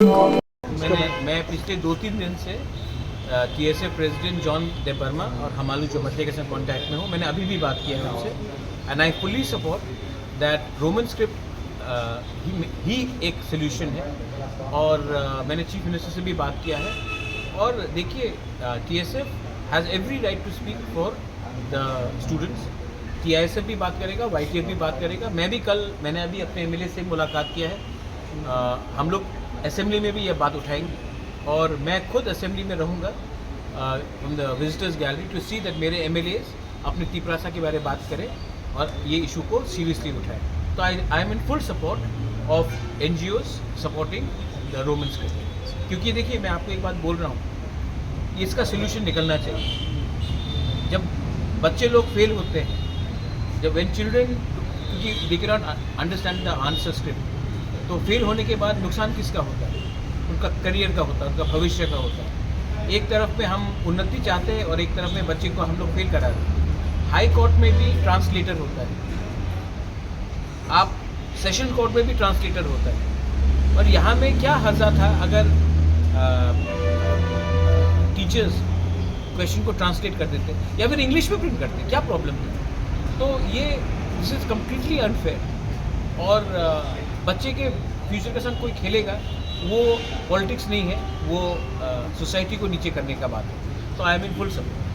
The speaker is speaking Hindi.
मैं पिछले 2-3 दिन से TSA प्रेसिडेंट जॉन दे बर्मा और हमालू जोमत्ते के साथ कॉन्टैक्ट में हूँ। मैंने अभी भी बात किया है उनसे and I fully support that Roman script ही एक सोल्यूशन है। और मैंने चीफ मिनिस्टर से भी बात किया है। और देखिए, TSF has every right to speak for the students. TISF भी बात करेगा, YTF भी बात करेगा। मैंने अभी अपने MLA से मुलाकात किया है। हम लोग असेंबली में भी यह बात उठाएंगे और मैं खुद असेंबली में रहूँगा in the visitors gallery to see that मेरे MLAs अपनी तीपरासा के बारे में बात करें और ये इशू को सीरियसली उठाएं। तो I am in full support of NGOs supporting the Roman script. क्योंकि देखिए, मैं आपको एक बात बोल रहा हूँ, इसका सोल्यूशन निकलना चाहिए। जब बच्चे लोग फेल होते हैं, जब व्हेन चिल्ड्रन, क्योंकि they can not understand the answer script, तो फेल होने के बाद नुकसान किसका होता है? उनका करियर का होता है, उनका भविष्य का होता है। एक तरफ में हम उन्नति चाहते हैं और एक तरफ में बच्चे को हम लोग फेल करा रहे हैं। हाई कोर्ट में भी ट्रांसलेटर होता है, आप सेशन कोर्ट में भी ट्रांसलेटर होता है। और यहाँ में क्या हर्जा था अगर टीचर्स क्वेश्चन को ट्रांसलेट कर देते या फिर इंग्लिश में प्रिंट करते? क्या प्रॉब्लम थी? तो ये दिस इज़ कम्प्लीटली अनफेयर। और बच्चे के फ्यूचर के साथ कोई खेलेगा, वो पॉलिटिक्स नहीं है, वो सोसाइटी को नीचे करने का बात है। तो I am in full support.